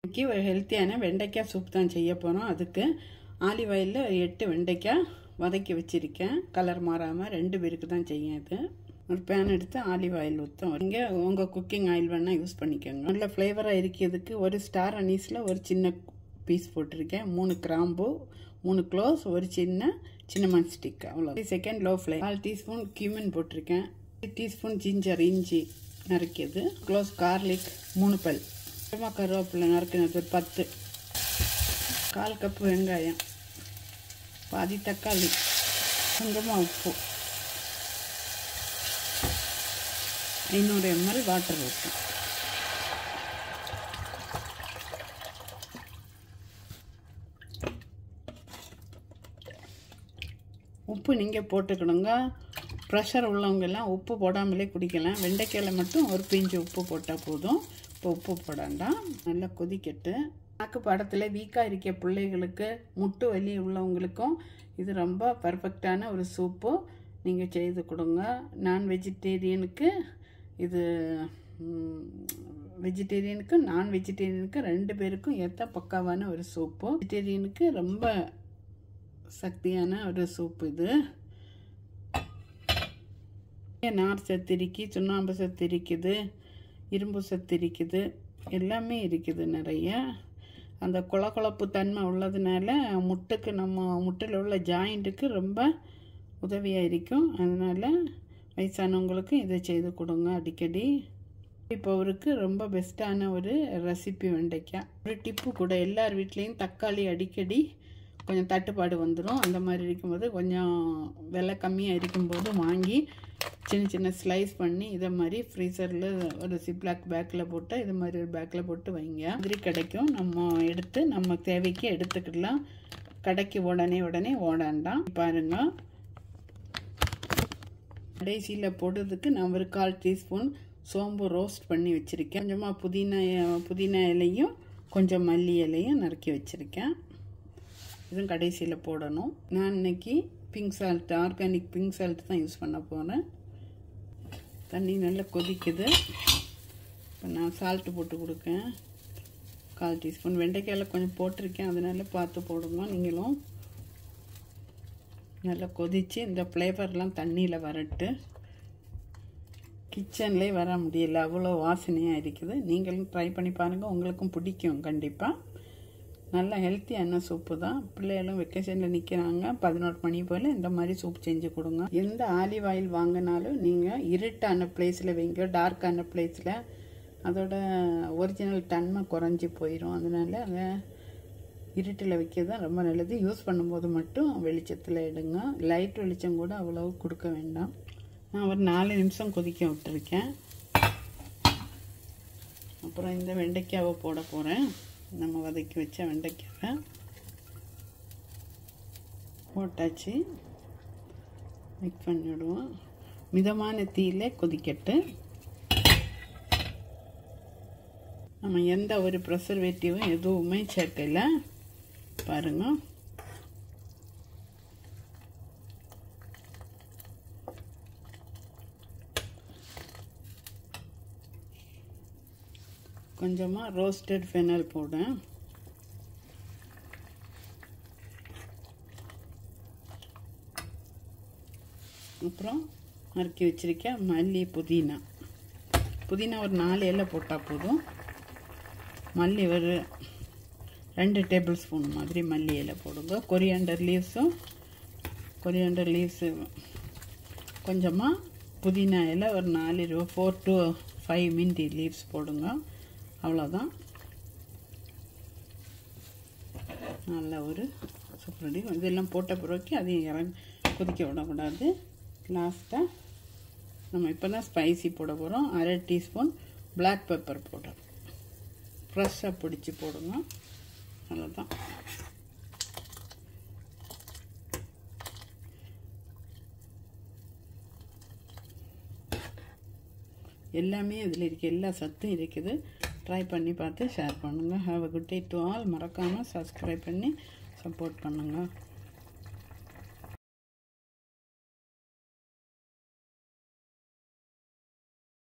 இன்னைக்கு ஒரு ஹெல்த்தியான வெண்டைக்காய் சூப் தான் செய்ய போகிறோம். அதுக்கு ஆலிவ் ஆயிலில் 8 வெண்டைக்காய் வதக்கி வச்சுருக்கேன். கலர் மாறாமல் 2 பேருக்கு தான் செய்யும். இது ஒரு பேன் எடுத்து ஆலிவ் ஆயில் ஊற்றும். நீங்கள் உங்கள் குக்கிங் ஆயில் வேணால் யூஸ் பண்ணிக்கோங்க. நல்ல ஃப்ளேவராக இருக்கிறதுக்கு ஒரு ஸ்டார் அனீஸில் ஒரு சின்ன பீஸ் போட்டிருக்கேன். 3 கிராம்பு, 3 க்ளோவ்ஸ், ஒரு சின்னமன் ஸ்டிக், அவ்வளோ. Second low flame. 1/4 teaspoon cumin போட்டிருக்கேன். 1 டீஸ்பூன் ஜிஞ்சர், இஞ்சி நறுக்கியது. க்ளோஸ் கார்லிக் 3 பல். கருவேப்பிலை நறுக்கினது 10. 1/4 கப்பு வெங்காயம், பாதி தக்காளி, கொஞ்சமாக உப்பு, 500 ml வாட்டர் ஊற்றும். உப்பு நீங்கள் போட்டுக்கணுங்க. ப்ரெஷர் உள்ளவங்கெல்லாம் உப்பு போடாமலே குடிக்கலாம். வெண்டைக்காயில் மட்டும் ஒரு பிஞ்சு உப்பு போட்டால் போதும். இப்போ உப்பு போடாண்டாம். நல்லா கொதிக்கட்டு. நாக்கு படத்தில் வீக்காக இருக்க பிள்ளைகளுக்கு, முட்டு வலி உள்ளவங்களுக்கும் இது ரொம்ப பர்ஃபெக்டான ஒரு சூப்பு. நீங்கள் செய்து கொடுங்க. நான் வெஜிடேரியனுக்கு இது, வெஜிடேரியனுக்கு நான் வெஜிடேரியனுக்கு 2 பேருக்கும் ஏற்ற பக்காவான ஒரு சூப்பு. வெஜிடேரியனுக்கு ரொம்ப சக்தியான ஒரு சூப்பு இது. நார் சத்து இருக்கு, சுண்ணாம்பு சத்து இருக்குது, இரும்பு சத்து இருக்குது, எல்லாமே இருக்குது நிறைய. அந்த கொழப்பு தன்மை உள்ளதுனால முட்டுக்கு, நம்ம முட்டில் உள்ள ஜாயிண்ட்டுக்கு ரொம்ப உதவியாக இருக்கும். அதனால் வயசானவங்களுக்கு இதை செய்து கொடுங்க அடிக்கடி. இப்போ அவருக்கு ரொம்ப பெஸ்ட்டான ஒரு ரெசிபி வெண்டைக்காய். ஒரு டிப்பு கூட, எல்லார் வீட்லேயும் தக்காளி அடிக்கடி கொஞ்சம் தட்டுப்பாடு வந்துடும். அந்த மாதிரி இருக்கும்போது கொஞ்சம் விலை கம்மியாக இருக்கும்போது வாங்கி சின்ன ஸ்லைஸ் பண்ணி இதை மாதிரி ஃப்ரீசரில் ஒரு சிப்லாக் பேக்கில் போட்டு இது மாதிரி ஒரு பேக்கில் போட்டு வைங்க. மாதிரி கிடைக்கும். நம்ம எடுத்து நம்ம தேவைக்கு எடுத்துக்கிடலாம். கடைக்கு உடனே ஓடாண்டாம். பாருங்கள், கடைசியில் போடுறதுக்கு நான் ஒரு 1/4 டீஸ்பூன் சோம்பு ரோஸ்ட் பண்ணி வச்சுருக்கேன். கொஞ்சமாக புதினா இலையும் கொஞ்சம் மல்லி இலையும் நறுக்கி வச்சுருக்கேன். இதுவும் கடைசியில் போடணும். நான் இன்னைக்கு pink salt, organic pink salt தான் யூஸ் பண்ண போகிறேன். தண்ணி நல்லா கொதிக்குது. இப்போ நான் சால்ட்டு போட்டு கொடுக்கேன். 1/4 டீஸ்பூன். வெண்டைக்காயில் கொஞ்சம் போட்டிருக்கேன், அதனால பார்த்து போடுங்க நீங்களும். நல்லா கொதித்து இந்த ஃப்ளேவர்லாம் தண்ணியில் வரட்டு. கிச்சன்லேயே வர முடியல, அவ்வளோ வாசனையாக இருக்குது. நீங்களும் ட்ரை பண்ணி பாருங்கள், உங்களுக்கும் பிடிக்கும் கண்டிப்பாக. நல்ல ஹெல்த்தியான சூப்பு தான். பிள்ளைகளும் வெக்கேஷனில் நிற்கிறாங்க, 11 மணி போல் இந்த மாதிரி சூப் செஞ்சு கொடுங்க. எந்த ஆலிவ் ஆயில் வாங்கினாலும் நீங்கள் இருட்டான பிளேஸில் வைங்க. டார்க்கான பிளேஸில் அதோட ஒரிஜினல் தன்மை குறைஞ்சி போயிடும். அதனால் அதை இருட்டில் வைக்கிறது தான் ரொம்ப நல்லது. யூஸ் பண்ணும்போது மட்டும் வெளிச்சத்தில் எடுங்க. லைட் வெளிச்சம் கூட அவ்வளோ கொடுக்க வேண்டாம். நான் ஒரு 4 நிமிஷம் கொதிக்க விட்டுருக்கேன். அப்புறம் இந்த வெண்டைக்காவை போட போகிறேன். நம்ம வதக்கி வச்ச வெண்டைக்காவை போட்டாச்சு. மிக்ஸ் பண்ணிவிடுவோம். மிதமான தீயில கொதிக்கட்டு. நம்ம எந்த ஒரு ப்ரிசர்வேட்டிவும் எதுவுமே சேர்க்கல. பாருங்க, கொஞ்சமாக ரோஸ்டட் ஃபெனல் போடுறேன். அப்புறம் நறுக்கி வச்சிருக்கேன் மல்லி, புதினா ஒரு 4 இலை போட்டால் போதும். மல்லி ஒரு 2 டேபிள் ஸ்பூன் மாதிரி மல்லி இலை போடுங்க. கொரியாண்டர் லீவ்ஸு கொஞ்சமாக, புதினா இலை ஒரு 4 to 5 மின்ட் லீவ்ஸ் போடுங்க. அவ்வளோதான். நல்ல ஒரு சூப்பர். இதெல்லாம் போட்ட பிறகு அதையும் கொதிக்க விடக்கூடாது. லாஸ்ட்டாக நம்ம இப்போ தான் ஸ்பைசி போட போகிறோம். 1/2 டீஸ்பூன் பிளாக் பெப்பர் போடுறோம். ஃப்ரெஷ்ஷாக பிடிச்சி போடுங்க. அவ்வளோதான். எல்லாமே அதில் இருக்குது, எல்லா சத்தும் இருக்குது. ட்ரை பண்ணி பார்த்து ஷேர் பண்ணுங்கள். Have a good day to all. மறக்காமல் சப்ஸ்கிரைப் பண்ணி சப்போர்ட் பண்ணுங்கள்.